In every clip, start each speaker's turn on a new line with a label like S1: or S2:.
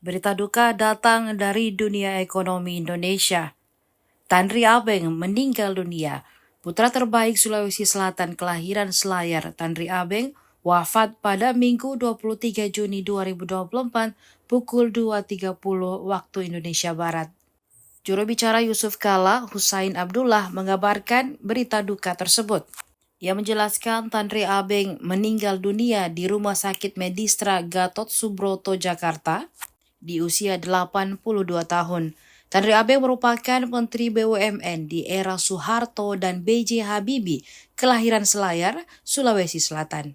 S1: Berita duka datang dari dunia ekonomi Indonesia. Tanri Abeng meninggal dunia. Putra terbaik Sulawesi Selatan kelahiran Selayar, Tanri Abeng, wafat pada Minggu 23 Juni 2024 pukul 2.30 waktu Indonesia Barat. Juru bicara Yusuf Kala, Husain Abdullah, mengabarkan berita duka tersebut. Ia menjelaskan Tanri Abeng meninggal dunia di Rumah Sakit Medistra Gatot Subroto, Jakarta, di usia 82 tahun. Tanri Abeng merupakan Menteri BUMN di era Soeharto dan B.J. Habibie, kelahiran Selayar, Sulawesi Selatan.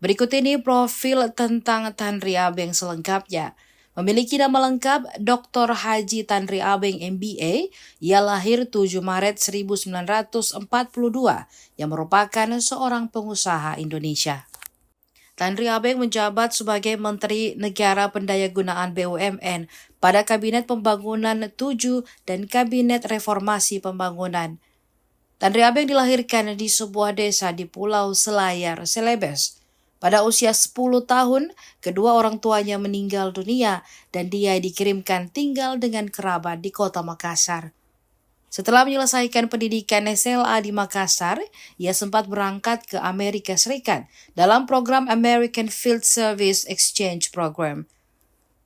S1: Berikut ini profil tentang Tanri Abeng selengkapnya. Memiliki nama lengkap Dr. Haji Tanri Abeng MBA, ia lahir 7 Maret 1942, yang merupakan seorang pengusaha Indonesia. Tanri Abeng menjabat sebagai Menteri Negara Pendayagunaan BUMN pada Kabinet Pembangunan 7 dan Kabinet Reformasi Pembangunan. Tanri Abeng dilahirkan di sebuah desa di Pulau Selayar, Celebes. Pada usia 10 tahun, kedua orang tuanya meninggal dunia dan dia dikirimkan tinggal dengan kerabat di kota Makassar. Setelah menyelesaikan pendidikan SLA di Makassar, ia sempat berangkat ke Amerika Serikat dalam program American Field Service Exchange Program.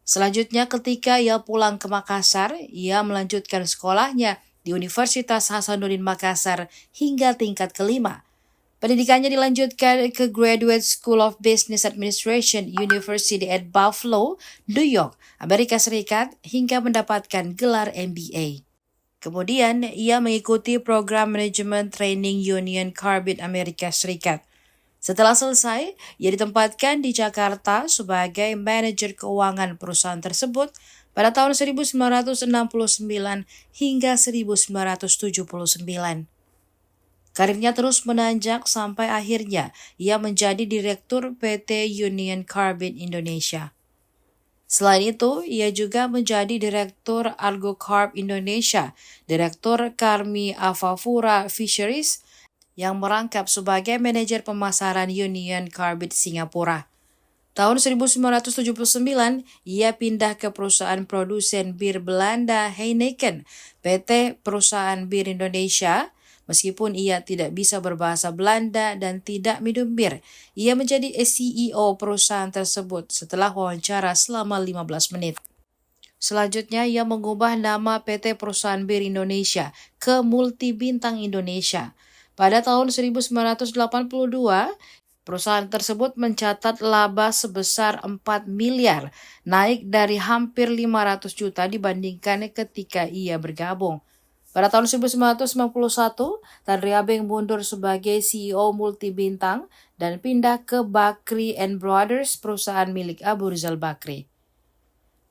S1: Selanjutnya, ketika ia pulang ke Makassar, ia melanjutkan sekolahnya di Universitas Hasanuddin Makassar hingga tingkat kelima. Pendidikannya dilanjutkan ke Graduate School of Business Administration University at Buffalo, New York, Amerika Serikat hingga mendapatkan gelar MBA. Kemudian, ia mengikuti program Management Training Union Carbide Amerika Serikat. Setelah selesai, ia ditempatkan di Jakarta sebagai manajer keuangan perusahaan tersebut pada tahun 1969 hingga 1979. Karirnya terus menanjak sampai akhirnya ia menjadi Direktur PT Union Carbide Indonesia. Selain itu, ia juga menjadi Direktur Argo Corp Indonesia, Direktur Karmi Avafura Fisheries, yang merangkap sebagai manajer pemasaran Union Carbide Singapura. Tahun 1979, ia pindah ke perusahaan produsen bir Belanda Heineken, PT Perusahaan Bir Indonesia. Meskipun ia tidak bisa berbahasa Belanda dan tidak minum bir, ia menjadi CEO perusahaan tersebut setelah wawancara selama 15 menit. Selanjutnya, ia mengubah nama PT Perusahaan Bir Indonesia ke Multi Bintang Indonesia. Pada tahun 1982, perusahaan tersebut mencatat laba sebesar 4 miliar, naik dari hampir 500 juta dibandingkan ketika ia bergabung. Pada tahun 1991, Tanri Abeng mundur sebagai CEO Multi Bintang dan pindah ke Bakri & Brothers, perusahaan milik Abu Rizal Bakri.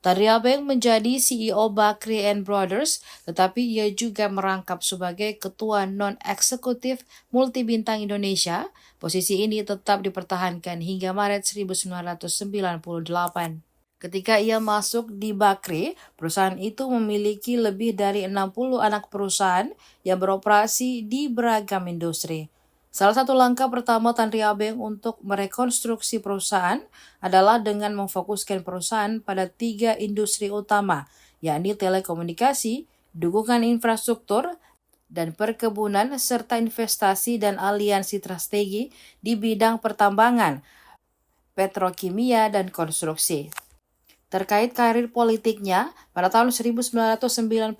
S1: Tanri Abeng menjadi CEO Bakri & Brothers, tetapi ia juga merangkap sebagai Ketua Non-Eksekutif Multi Bintang Indonesia. Posisi ini tetap dipertahankan hingga Maret 1998. Ketika ia masuk di Bakri, perusahaan itu memiliki lebih dari 60 anak perusahaan yang beroperasi di beragam industri. Salah satu langkah pertama Tanri Abeng untuk merekonstruksi perusahaan adalah dengan memfokuskan perusahaan pada 3 industri utama, yakni telekomunikasi, dukungan infrastruktur, dan perkebunan, serta investasi dan aliansi strategi di bidang pertambangan, petrokimia, dan konstruksi. Terkait karir politiknya, pada tahun 1991,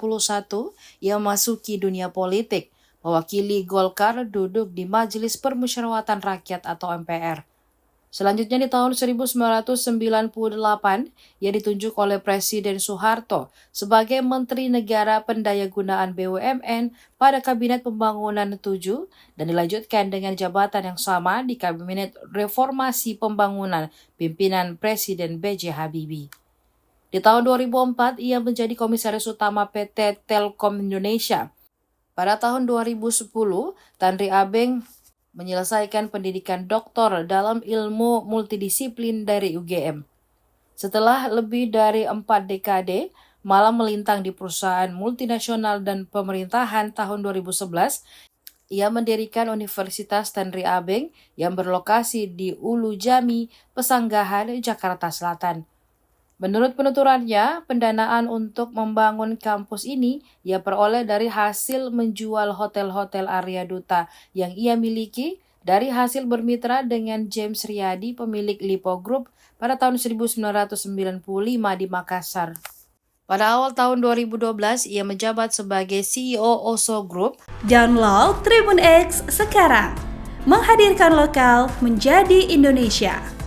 S1: ia memasuki dunia politik, mewakili Golkar duduk di Majelis Permusyawaratan Rakyat atau MPR. Selanjutnya di tahun 1998, ia ditunjuk oleh Presiden Soeharto sebagai Menteri Negara Pendayagunaan BUMN pada Kabinet Pembangunan 7 dan dilanjutkan dengan jabatan yang sama di Kabinet Reformasi Pembangunan pimpinan Presiden B.J. Habibie. Di tahun 2004, ia menjadi Komisaris Utama PT Telkom Indonesia. Pada tahun 2010, Tanri Abeng menyelesaikan pendidikan doktor dalam ilmu multidisiplin dari UGM. Setelah lebih dari 4 dekade, malah melintang di perusahaan multinasional dan pemerintahan tahun 2011, ia mendirikan Universitas Tanri Abeng yang berlokasi di Ulu Jami, Pesanggahan, Jakarta Selatan. Menurut penuturannya, pendanaan untuk membangun kampus ini ia peroleh dari hasil menjual hotel-hotel area duta yang ia miliki, dari hasil bermitra dengan James Riyadi, pemilik Lipo Group pada tahun 1995 di Makassar. Pada awal tahun 2012, ia menjabat sebagai CEO Oso Group.
S2: Download Tribun X sekarang, menghadirkan lokal menjadi Indonesia.